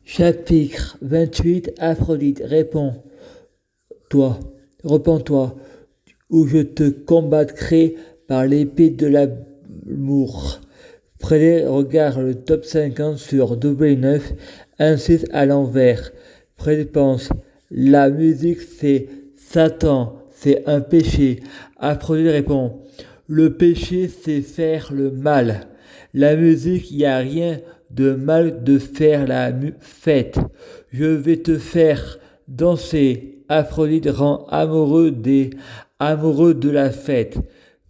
Chapitre 28. Aphrodite répond, repens-toi, ou je te combattrai par l'épée de l'amour. Frédéric regarde le top 50 sur W9, insiste à l'envers. Frédéric pense, la musique c'est Satan, c'est un péché. Aphrodite répond, le péché c'est faire le mal. La musique, il n'y a rien de mal de faire la fête. Je vais te faire danser. Aphrodite rend amoureux de la fête.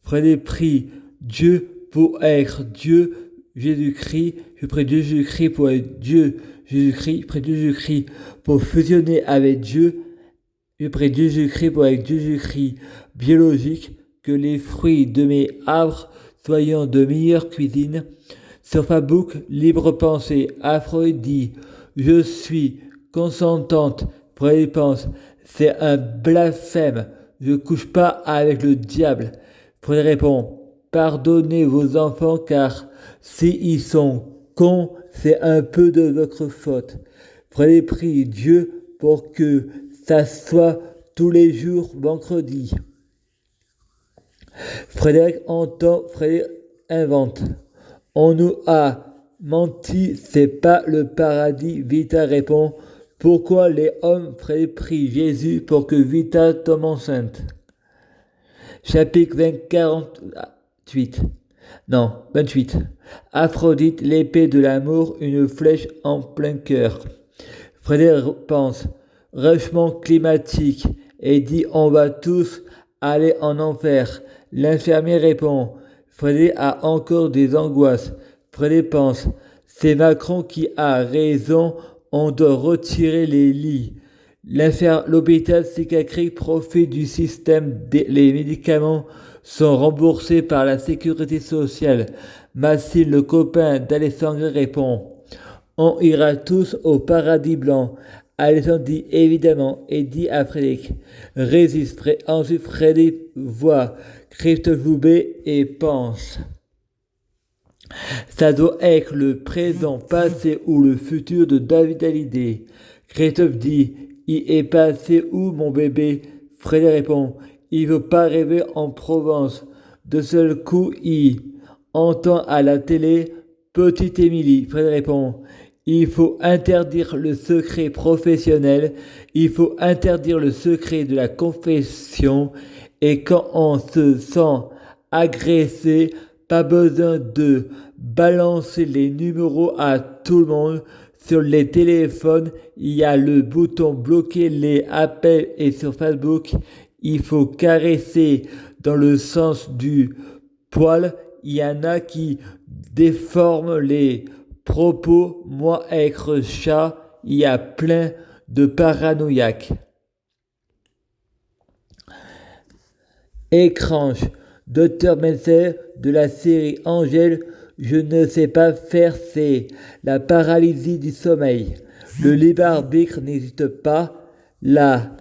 Frédéric prie Dieu pour être Dieu Jésus-Christ. Je prie Dieu Jésus-Christ pour être Dieu Jésus-Christ. Prie Dieu Jésus-Christ pour fusionner avec Dieu. Je prie Dieu Jésus-Christ pour être Dieu Jésus-Christ biologique. Que les fruits de mes arbres soient de meilleure cuisine. Sur Facebook, libre pensée, Aphrodite dit, je suis consentante. Frédéric pense, c'est un blasphème. Je couche pas avec le diable. Frédéric répond, pardonnez vos enfants car s'ils sont cons, c'est un peu de votre faute. Frédéric prie Dieu pour que ça soit tous les jours vendredi. Frédéric invente. On nous a menti, c'est pas le paradis. Vita répond, pourquoi les hommes prient Jésus pour que Vita tombe enceinte? Chapitre 28. Aphrodite, l'épée de l'amour, une flèche en plein cœur. Frédéric pense, réchauffement climatique, et dit on va tous aller en enfer. L'infirmier répond, Frédéric a encore des angoisses. Frédéric pense, c'est Macron qui a raison, on doit retirer les lits. L'hôpital psychiatrique profite du système, les médicaments sont remboursés par la sécurité sociale. Mathilde, le copain d'Alexandre, répond, on ira tous au paradis blanc. Alexandre dit évidemment et dit à Frédéric, résiste. Ensuite Frédéric voit Christophe Loubet et pense, ça doit être le présent, passé ou le futur de David Hallyday. Christophe dit, il est passé où mon bébé? Frédéric répond, il veut pas rêver en Provence. De seul coup, il entend à la télé Petite Émilie. Frédéric répond, il faut interdire le secret professionnel, il faut interdire le secret de la confession, et quand on se sent agressé, pas besoin de balancer les numéros à tout le monde. Sur les téléphones, il y a le bouton bloquer les appels et sur Facebook, il faut caresser dans le sens du poil. Il y en a qui déforment les propos. Moi, être chat, il y a plein de paranoïaques. Écrange, Dr Messer de la série Angèle, je ne sais pas faire, c'est la paralysie du sommeil. Le libre arbitre n'existe pas. La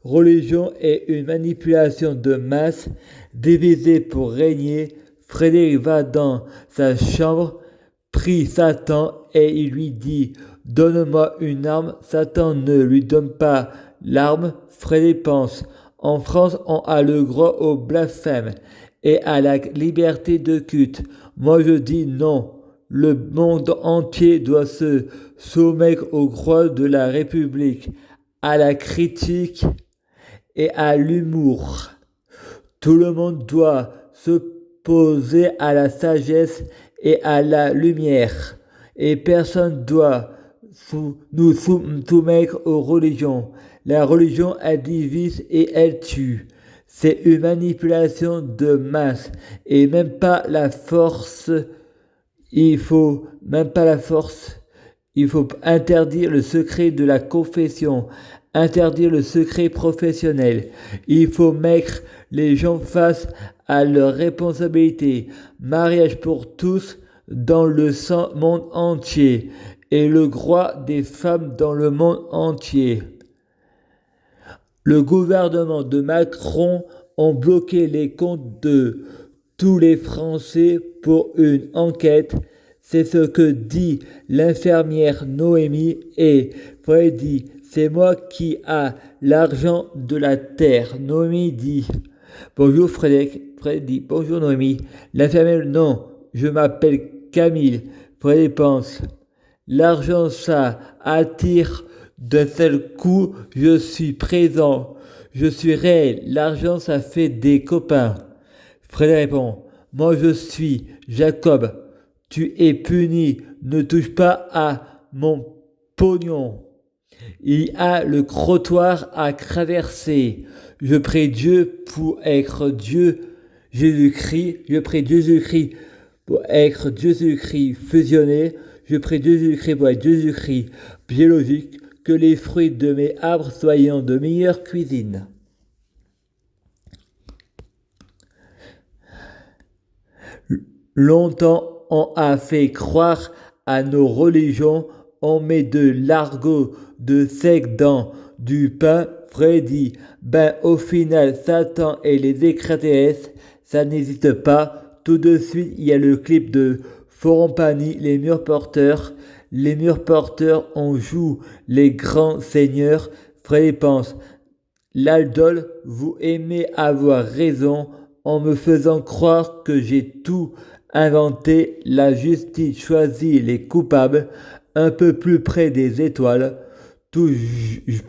religion est une manipulation de masse divisée pour régner. Frédéric va dans sa chambre, prie Satan et il lui dit « Donne-moi une arme ». Satan ne lui donne pas l'arme. Frédéric pense « En France, on a le droit au blasphème et à la liberté de culte. Moi je dis non. Le monde entier doit se soumettre aux droits de la République, à la critique et à l'humour. Tout le monde doit s'opposer à la sagesse et à la lumière. Et personne doit nous soumettre aux religions. La religion, elle divise et elle tue. C'est une manipulation de masse et même pas la force. Il faut interdire le secret de la confession, interdire le secret professionnel. Il faut mettre les gens face à leurs responsabilités. Mariage pour tous dans le monde entier et le droit des femmes dans le monde entier. Le gouvernement de Macron a bloqué les comptes de tous les Français pour une enquête. c'est ce que dit l'infirmière Noémie et Fred dit, c'est moi qui a l'argent de la terre. Noémie dit, bonjour Frédéric. Fred dit, bonjour Noémie. L'infirmière, non, je m'appelle Camille. Fred pense, l'argent ça attire d'un seul coup, je suis présent, je suis réel, l'argent ça fait des copains. Fred répond, moi je suis Jacob, tu es puni, ne touche pas à mon pognon. Il y a le trottoir à traverser. Je prie Dieu pour être Dieu Jésus-Christ. Je prie Dieu Jésus-Christ pour être Dieu Jésus-Christ fusionné. Je prie Dieu Jésus-Christ pour être Dieu Jésus-Christ biologique. Que les fruits de mes arbres soient de meilleure cuisine. Longtemps, on a fait croire à nos religions, on met de l'argot de sec dans du pain. Freddy, au final, Satan et les extraterrestres, ça n'existe pas. Tout de suite, il y a le clip de Forompani, les murs porteurs. Les murs porteurs, on joue les grands seigneurs. Freddy pense, l'aldol, vous aimez avoir raison en me faisant croire que j'ai tout inventé. La justice choisit les coupables un peu plus près des étoiles. Tout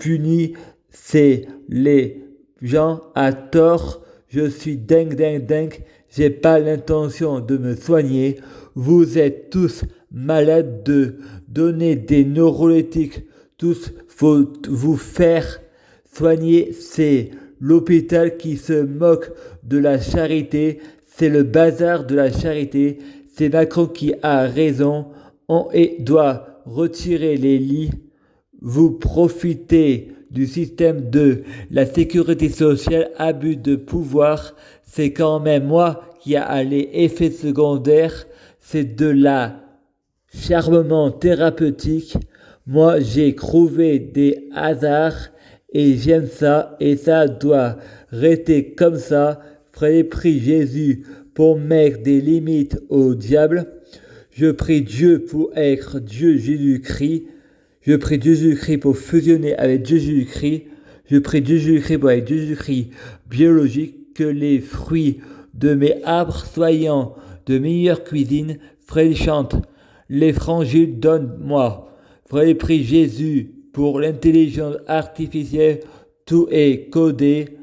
puni, c'est les gens à tort. Je suis dingue. J'ai pas l'intention de me soigner. Vous êtes tous malades de donner des neuroleptiques. Tous, faut vous faire soigner. C'est l'hôpital qui se moque de la charité. C'est le bazar de la charité. C'est Macron qui a raison. On doit retirer les lits. Vous profitez du système de la sécurité sociale, abus de pouvoir. C'est quand même moi qui a les effets secondaires. C'est de la charmement thérapeutique. Moi, j'ai trouvé des hasards et j'aime ça. Et ça doit rester comme ça. Prie Jésus pour mettre des limites au diable. Je prie Dieu pour être Dieu Jésus-Christ. Je prie Dieu Jésus-Christ pour fusionner avec Dieu Jésus-Christ. Je prie Dieu Jésus-Christ pour être Dieu Jésus-Christ biologique. Que les fruits de mes arbres soient de meilleure cuisine. Frère chante, les frangiles donne-moi. Frère prie Jésus pour l'intelligence artificielle. Tout est codé,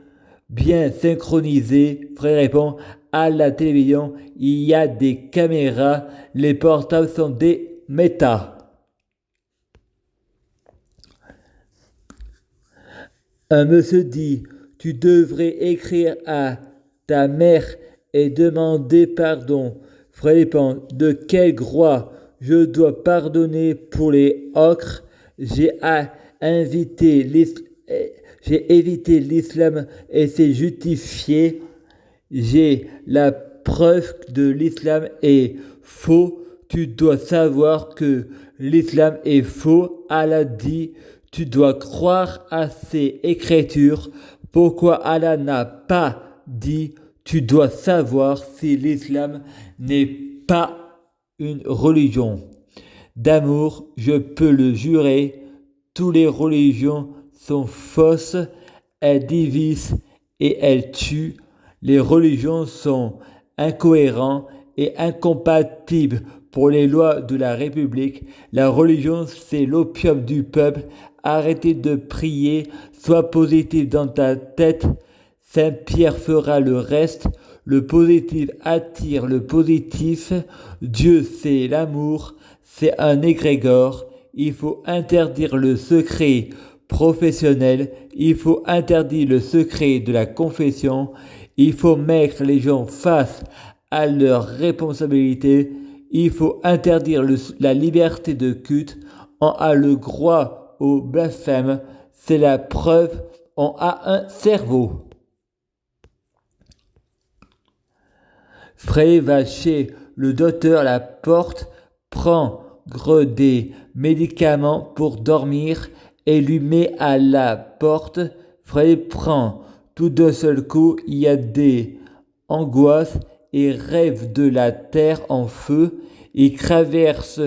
bien synchronisé. Frère répond, à la télévision, il y a des caméras. Les portables sont des méta. Un monsieur dit, tu devrais écrire à ta mère et demander pardon. Frère répond, de quel droit je dois pardonner pour les ocres? J'ai évité l'islam et c'est justifié. J'ai la preuve de l'islam est faux. Tu dois savoir que l'islam est faux. Allah dit, tu dois croire à ces écritures. Pourquoi Allah n'a pas dit, tu dois savoir si l'islam n'est pas une religion d'amour, je peux le jurer, toutes les religions sont fausses, elles divisent et elles tuent. Les religions sont incohérentes et incompatibles pour les lois de la République. La religion, c'est l'opium du peuple. Arrêtez de prier, sois positif dans ta tête. Saint Pierre fera le reste. Le positif attire le positif. Dieu, c'est l'amour. C'est un égrégore. Il faut interdire le secret professionnel. Il faut interdire le secret de la confession. Il faut mettre les gens face à leurs responsabilités. Il faut interdire la liberté de culte. On a le droit au blasphème. C'est la preuve. On a un cerveau. Frey va chez le docteur à la porte, prend des médicaments pour dormir et lui met à la porte. Frey prend tout d'un seul coup, il y a des angoisses et rêve de la terre en feu. Il traverse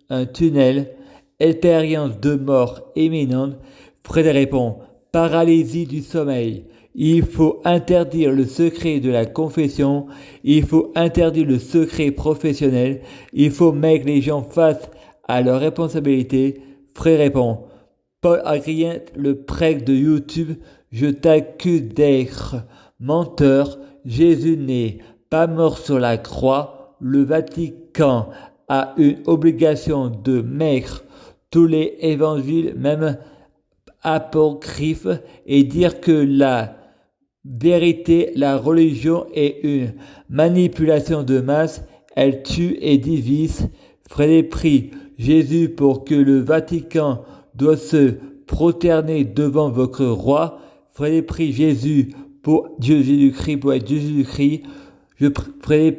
un tunnel. Expérience de mort imminente. Fred répond, paralysie du sommeil. Il faut interdire le secret de la confession. Il faut interdire le secret professionnel. Il faut mettre les gens face à leurs responsabilités. Fred répond, Paul Adrien, le prêtre de YouTube, je t'accuse d'être menteur. Jésus n'est pas mort sur la croix. Le Vatican a une obligation de mettre tous les évangiles, même apocryphes, et dire que la vérité, la religion est une manipulation de masse. Elle tue et divise. Fred prie Jésus pour que le Vatican doit se prosterner devant votre roi. Fred prie Jésus pour Dieu Jésus-Christ, pour être Dieu Jésus-Christ. Je prie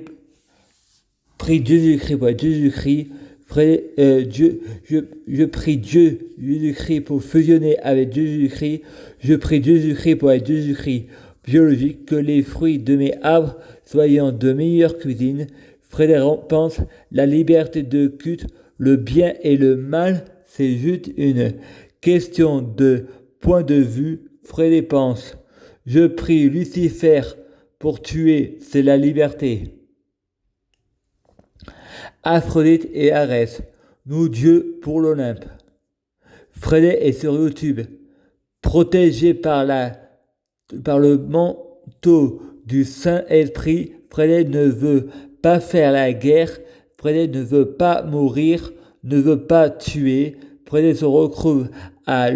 Jésus-Christ pour être Jésus-Christ. Je prie Dieu Jésus-Christ pour fusionner avec Dieu Jésus-Christ. Je prie Jésus-Christ pour être Jésus-Christ biologique. Que les fruits de mes arbres soient de meilleure cuisine. Frédéric pense la liberté de culte, le bien et le mal, c'est juste une question de point de vue. Frédéric pense, je prie Lucifer pour tuer, c'est la liberté. Aphrodite et Arès, nous dieux pour l'Olympe. Frédéric est sur YouTube, protégé par le manteau du Saint-Esprit. Frédéric ne veut pas faire la guerre. Frédéric ne veut pas mourir, ne veut pas tuer. Frédéric se retrouve à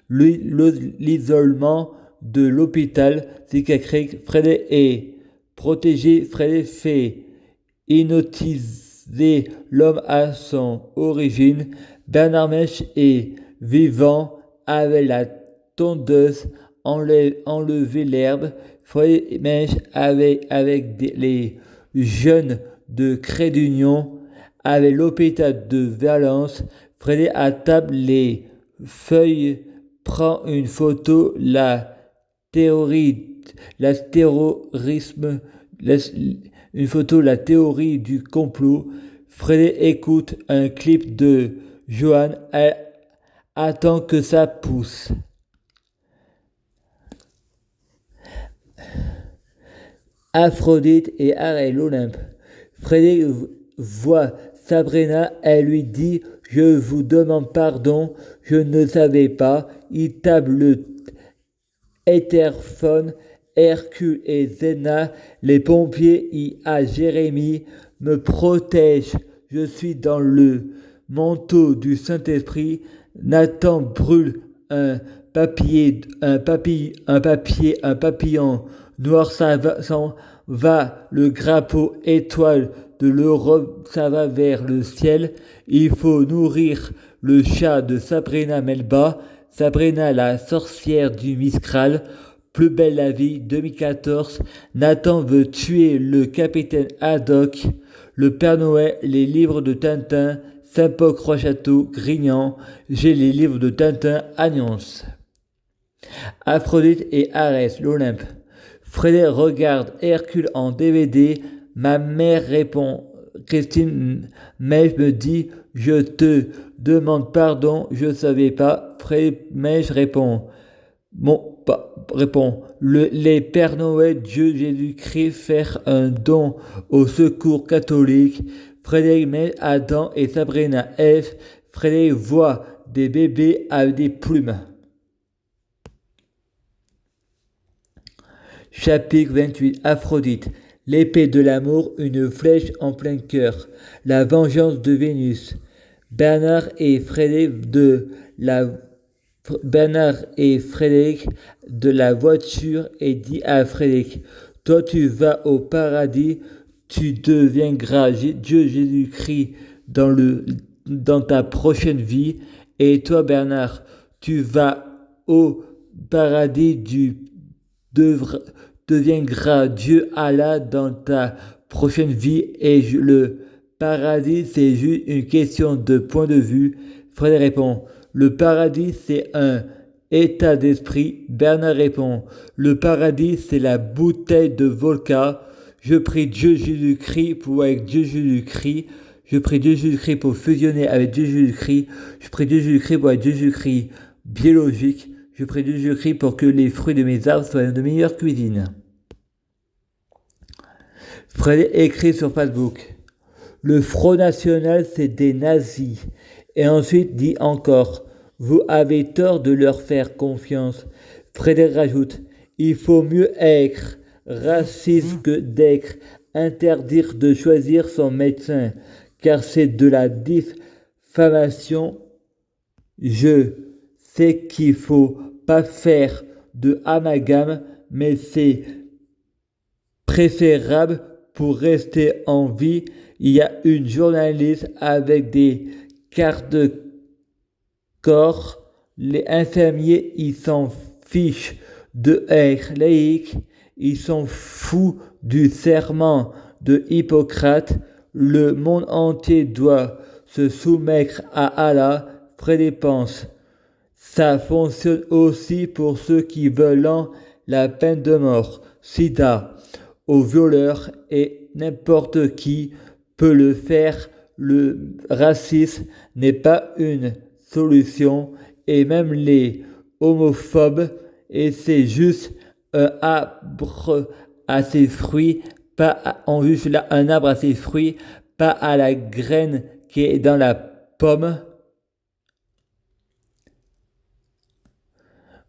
l'isolement de l'hôpital psychiatrique. Frédéric est protégé. Frédéric fait hypnotiser l'homme à son origine. Bernard Mèche est vivant avec la tondeuse, enlever l'herbe. Frédéric Mèche avec les jeunes de Cré d'Union, avec l'hôpital de Valence. Frédéric à table les feuilles, prend une photo, la théorie du complot. Frédéric écoute un clip de Johan, elle attend que ça pousse. Aphrodite et Arès l'Olympe. Frédéric voit Sabrina, elle lui dit « Je vous demande pardon, je ne savais pas ». Il table le interphone, Hercule et Zéna, les pompiers y a Jérémie, me protège, je suis dans le manteau du Saint-Esprit. Nathan brûle un papillon noir, ça va, le grappot étoile de l'Europe, ça va vers le ciel. Il faut nourrir le chat de Sabrina Melba. Sabrina la sorcière du Mistral. Plus belle la vie, 2014. Nathan veut tuer le capitaine Haddock. Le Père Noël, les livres de Tintin. Saint-Paul-Croix-Château, Grignan. J'ai les livres de Tintin, Agnons. Aphrodite et Arès, l'Olympe. Frédéric regarde Hercule en DVD. Ma mère répond. Christine Mèche me dit « Je te demande pardon, je ne savais pas ». Frédéric Mèche répond les Pères Noël, Dieu Jésus-Christ, faire un don au secours catholique. Frédéric Mèche, Adam et Sabrina F. Frédéric voit des bébés avec des plumes. Chapitre 28. Aphrodite. L'épée de l'amour, une flèche en plein cœur. La vengeance de Vénus. Bernard et Frédéric de la voiture et dit à Frédéric, toi tu vas au paradis, tu deviendras Dieu Jésus-Christ dans ta prochaine vie, et toi Bernard, tu vas au paradis, deviendras Dieu Allah dans ta prochaine vie, et le paradis c'est juste une question de point de vue. Frédéric répond, le paradis c'est un état d'esprit. Bernard répond, le paradis c'est la bouteille de vodka. Je prie Dieu Jésus-Christ pour avec Dieu Jésus-Christ. Je prie Dieu Jésus-Christ pour fusionner avec Dieu Jésus-Christ. Je prie Dieu Jésus-Christ pour être Dieu Jésus-Christ biologique. Je prie Dieu Jésus-Christ pour que les fruits de mes arbres soient de meilleure cuisine. Fred écrit sur Facebook. Le Front National, c'est des nazis. Et ensuite dit encore, vous avez tort de leur faire confiance. Frédéric rajoute, il faut mieux être raciste que d'être interdire de choisir son médecin, car c'est de la diffamation. Je sais qu'il faut pas faire de amalgame, mais c'est préférable pour rester en vie. Il y a une journaliste avec des cartes de corps. Les infirmiers, ils s'en fichent de être laïcs. Ils sont fous du serment de Hippocrate. Le monde entier doit se soumettre à Allah. Frédéric pense. Ça fonctionne aussi pour ceux qui veulent la peine de mort. Sida aux violeurs et n'importe qui peut le faire. Le racisme n'est pas une solution et même les homophobes, et c'est juste un arbre à ses fruits, on juge là un arbre à ses fruits, pas à la graine qui est dans la pomme.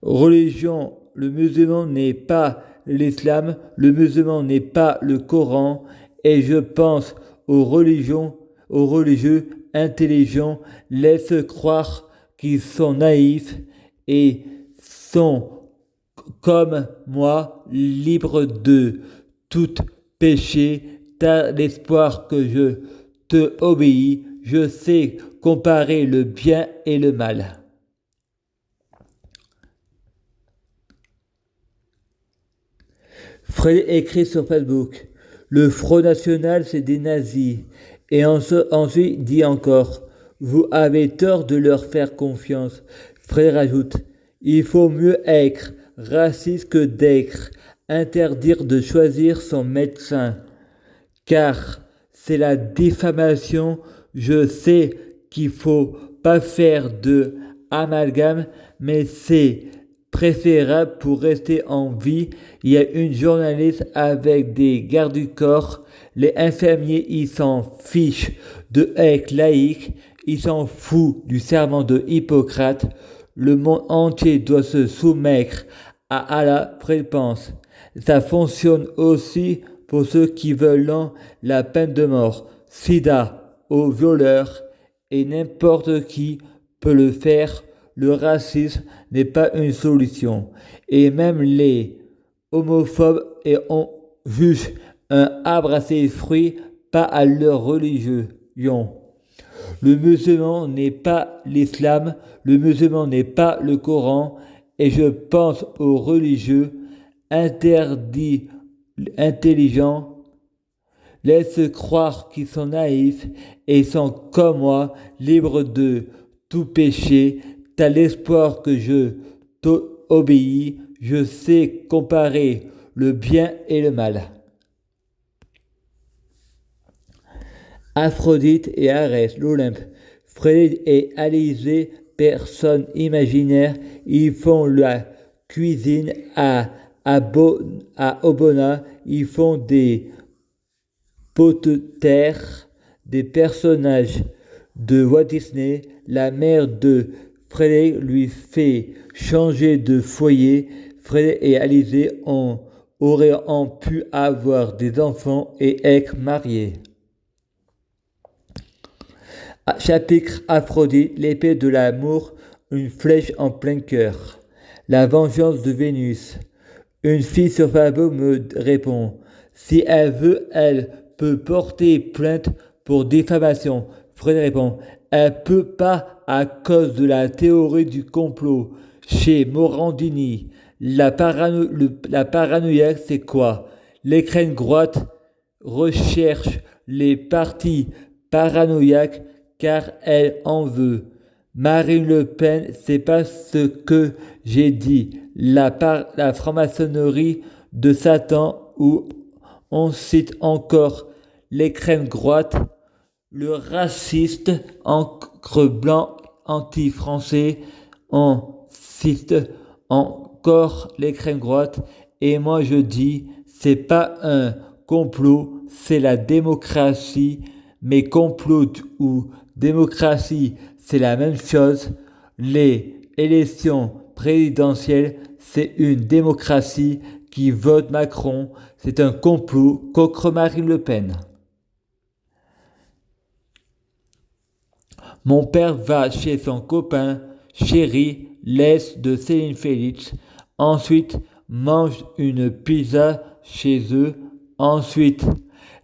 Religion, le musulman n'est pas l'islam, le musulman n'est pas le Coran, et je pense aux religieux intelligents, laisse croire qu'ils sont naïfs et sont comme moi libres de tout péché. T'as l'espoir que je te obéis, je sais comparer le bien et le mal. Fred écrit sur Facebook, le Front National c'est des nazis. Et ensuite dit encore, vous avez tort de leur faire confiance. Fred rajoute, il faut mieux être raciste que d'être interdire de choisir son médecin. Car c'est la diffamation. Je sais qu'il faut pas faire de amalgame, mais c'est préférable pour rester en vie. Il y a une journaliste avec des gardes du corps. Les infirmiers, ils s'en fichent de être laïcs. Ils s'en foutent du serment de Hippocrate. Le monde entier doit se soumettre à Allah. Pense. Ça fonctionne aussi pour ceux qui veulent la peine de mort. Sida aux violeurs et n'importe qui peut le faire. Le racisme n'est pas une solution. Et même les homophobes et on juge un arbre à ses fruits, pas à leur religion. Le musulman n'est pas l'islam, le musulman n'est pas le Coran, et je pense aux religieux interdits, intelligents, laisse croire qu'ils sont naïfs et sont comme moi, libres de tout péché. T'as l'espoir que je t'obéis, je sais comparer le bien et le mal. Aphrodite et Arès, l'Olympe, Fred et Alizée, personnes imaginaires, ils font la cuisine à Obona, ils font des pots de terre, des personnages de Walt Disney. La mère de Fred lui fait changer de foyer. Fred et Alizée auraient pu avoir des enfants et être mariés. Chapitre Aphrodite, l'épée de l'amour, une flèche en plein cœur. La vengeance de Vénus. Une fille sur Facebook me répond. Si elle veut, elle peut porter plainte pour diffamation. Fred répond. Elle peut pas à cause de la théorie du complot. Chez Morandini, la paranoïaque, c'est quoi? L'extrême droite recherche les partis paranoïaques car elle en veut. Marine Le Pen, c'est pas ce que j'ai dit. La franc-maçonnerie de Satan où On cite encore l'extrême droite, le raciste, encre blanc, anti-français. On cite encore l'extrême droite. Et moi je dis, c'est pas un complot, c'est la démocratie. Mais complot ou démocratie, c'est la même chose. Les élections présidentielles, c'est une démocratie qui vote Macron. C'est un complot contre Marine Le Pen. Mon père va chez son copain, chéri, laisse de Céline Félix. Ensuite, mange une pizza chez eux. Ensuite,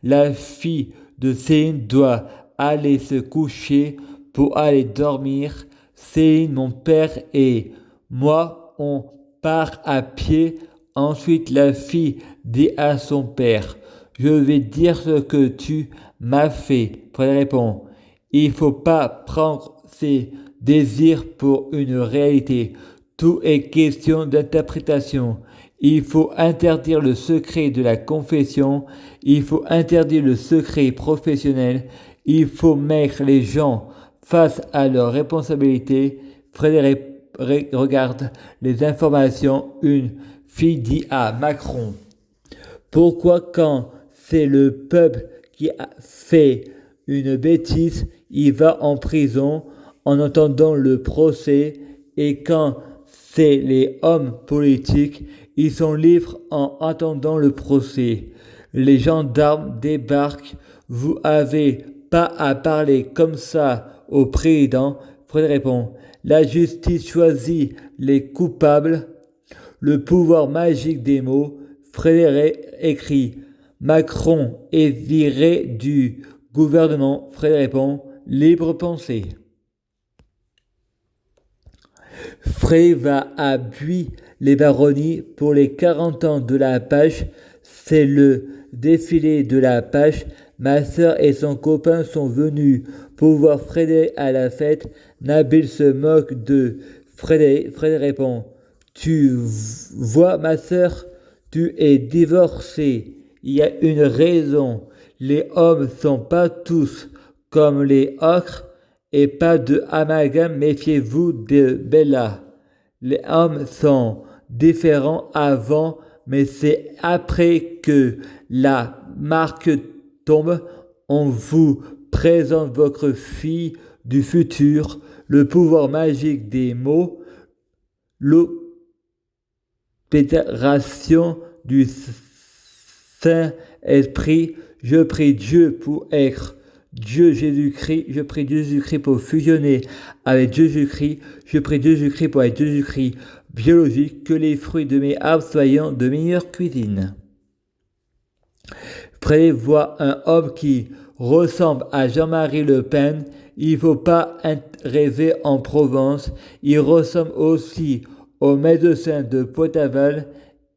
la fille de Céline doit aller se coucher pour aller dormir. Céline, mon père et moi, on part à pied. Ensuite, la fille dit à son père, je vais dire ce que tu m'as fait. Fred répond, il ne faut pas prendre ses désirs pour une réalité. Tout est question d'interprétation. Il faut interdire le secret de la confession. Il faut interdire le secret professionnel. Il faut mettre les gens face à leurs responsabilités. Frédéric regarde les informations. Une fille dit à Macron, pourquoi quand c'est le peuple qui a fait une bêtise, il va en prison en entendant le procès, et quand c'est les hommes politiques, ils sont libres en attendant le procès. Les gendarmes débarquent, vous avez pas à parler comme ça au président. Fred répond, la justice choisit les coupables. Le pouvoir magique des mots. Frédéric écrit, Macron est viré du gouvernement. Frédéric répond, libre pensée. Frey va à Buis-les-Baronnies pour les 40 ans de la page. C'est le défilé de la page. Ma sœur et son copain sont venus pour voir Frédéric à la fête. Nabil se moque de Frédéric. Frédéric répond, tu vois ma sœur, tu es divorcée. Il y a une raison. Les hommes sont pas tous comme les autres. Et pas de amalgame, méfiez-vous de Bella. Les hommes sont différents avant, mais c'est après que la marque tombe. On vous présente votre fille du futur, le pouvoir magique des mots, l'opération du Saint-Esprit. Je prie Dieu pour être Dieu Jésus-Christ, je prie Dieu Jésus-Christ pour fusionner avec Dieu Jésus-Christ, je prie Dieu Jésus-Christ pour être Dieu Jésus-Christ biologique, que les fruits de mes arbres soient de meilleure cuisine. Prévoit un homme qui ressemble à Jean-Marie Le Pen, il ne faut pas rêver en Provence, il ressemble aussi au médecin de Potaval,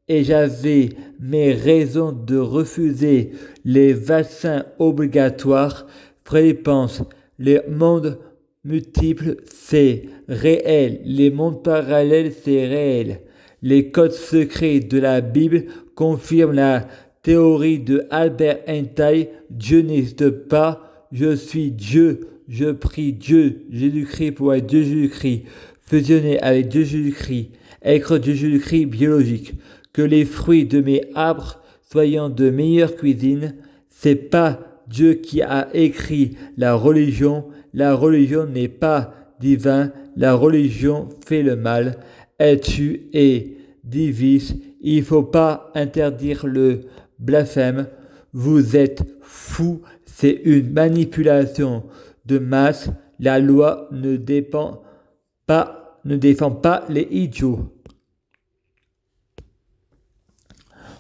et j'avais mes raisons de refuser les vaccins obligatoires. Freddy pense, les mondes multiples, c'est réel. Les mondes parallèles, c'est réel. Les codes secrets de la Bible confirment la théorie de Albert Einstein. Dieu n'existe pas, je suis Dieu. Je prie Dieu, Jésus-Christ pour être Dieu Jésus-Christ, fusionner avec Dieu Jésus-Christ, être Dieu Jésus-Christ biologique. Que les fruits de mes arbres soient de meilleure cuisine. C'est pas Dieu qui a écrit la religion. La religion n'est pas divine. La religion fait le mal. Elle tue et divise. Il faut pas interdire le blasphème. Vous êtes fous. C'est une manipulation de masse. La loi ne défend pas les idiots.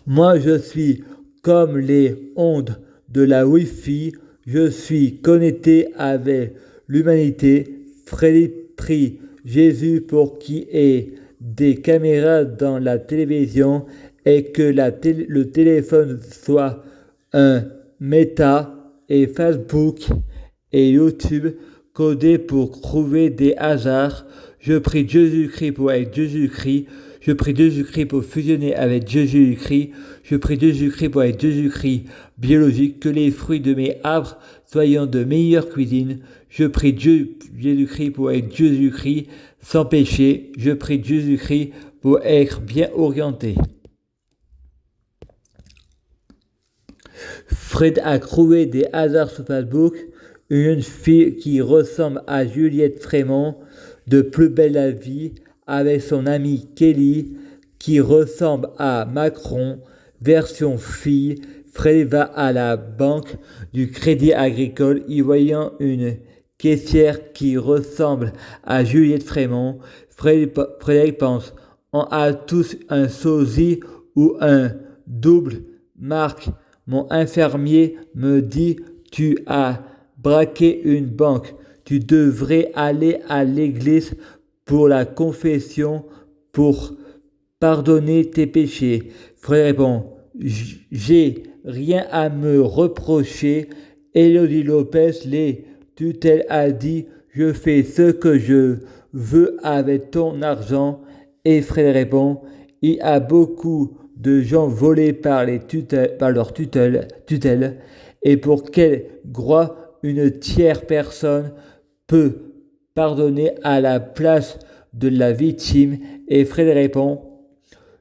Moi, je suis comme les ondes de la Wi-Fi. Je suis connecté avec l'humanité. Freddy prie Jésus pour qu'il y ait des caméras dans la télévision et que le téléphone soit un méta, et Facebook et YouTube codés pour trouver des hasards. Je prie Jésus-Christ pour être Jésus-Christ. Je prie Jésus-Christ pour fusionner avec Jésus-Christ. Je prie Jésus-Christ pour être Jésus-Christ biologique, que les fruits de mes arbres soient de meilleure cuisine. Je prie Jésus-Christ pour être Jésus-Christ sans péché. Je prie Jésus-Christ pour être bien orienté. Fred a trouvé des hasards sur Facebook une fille qui ressemble à Juliette Frémont de Plus belle la vie avec son amie Kelly qui ressemble à Macron version fille. Fred va à la banque du Crédit Agricole y voyant une caissière qui ressemble à Juliette Frémont. Frédéric pense on a tous un sosie ou un double marque. Mon infirmier me dit tu as braqué une banque. Tu devrais aller à l'église pour la confession pour pardonner tes péchés. Frère répond j'ai rien à me reprocher. Élodie Lopez, les tutelles, a dit je fais ce que je veux avec ton argent. Et Fred répond il y a beaucoup de gens volés par leurs tutelles et pour quelle droit une tierce personne peut pardonner à la place de la victime. Et Fred répond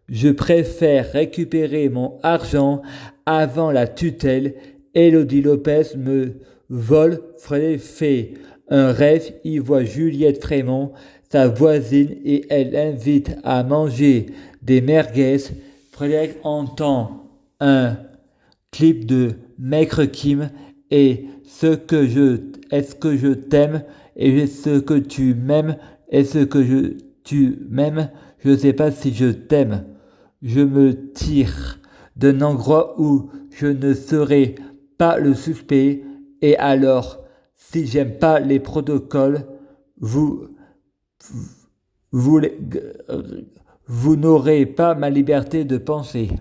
je préfère récupérer mon argent avant la tutelle. Élodie Lopez me vole. Fred fait un rêve, il voit Juliette Frémont, sa voisine, et elle l'invite à manger des merguez. Frédéric entend un clip de Maître Kim et est-ce que je t'aime et ce que tu m'aimes, est-ce que tu m'aimes, je ne sais pas si je t'aime. Je me tire d'un endroit où je ne serai pas le suspect et alors, si j'aime pas les protocoles, vous n'aurez pas ma liberté de penser.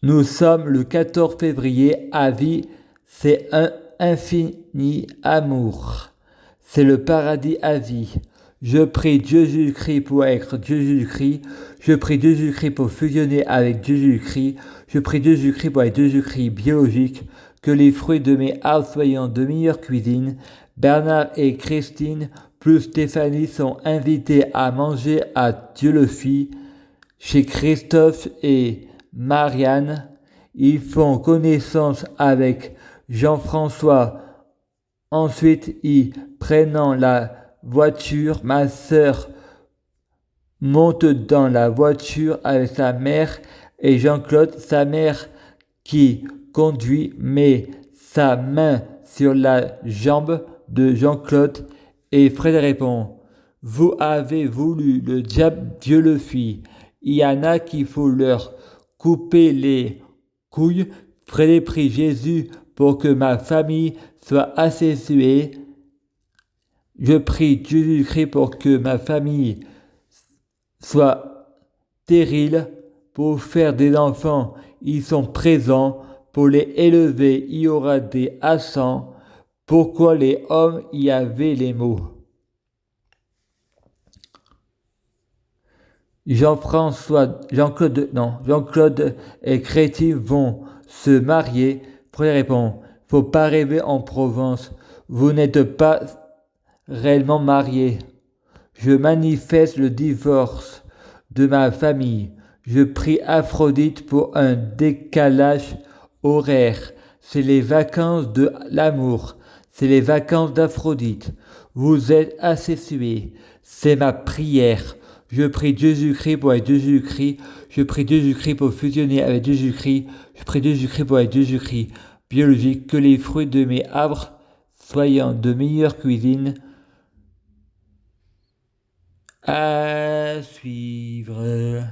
Nous sommes le 14 février, à vie, c'est un infini amour. C'est le paradis à vie. Je prie Jésus-Christ pour être Jésus-Christ. Je prie Jésus-Christ pour fusionner avec Jésus-Christ. Je prie Jésus-Christ pour être Jésus-Christ biologique. Que les fruits de mes arbres soient de meilleure cuisine. Bernard et Christine plus Stéphanie sont invités à manger à Dieu le Fils. Chez Christophe et Marianne, ils font connaissance avec Jean-François. Ensuite, ils prennent la voiture. Ma sœur monte dans la voiture avec sa mère et Jean-Claude, sa mère qui conduit, met sa main sur la jambe de Jean-Claude et Fred répond « Vous avez voulu le diable, Dieu le fit. Il y en a qu'il faut leur couper les couilles. Fred prie Jésus pour que ma famille soit asexuée. Je prie Jésus-Christ pour que ma famille soit stérile. Pour faire des enfants, ils sont présents. Pour les élever, il y aura des accents. Pourquoi les hommes y avaient les mots. Jean-Claude et Crétine vont se marier. Fred répond, faut pas rêver en Provence. Vous n'êtes pas réellement mariés. Je manifeste le divorce de ma famille. Je prie Aphrodite pour un décalage horaire. C'est les vacances de l'amour. C'est les vacances d'Aphrodite. Vous êtes asexués. C'est ma prière. Je prie Jésus-Christ pour être Jésus-Christ. Je prie Jésus-Christ pour fusionner avec Jésus-Christ. Je prie Jésus-Christ pour être Jésus-Christ biologique. Que les fruits de mes arbres soient de meilleure cuisine. À suivre.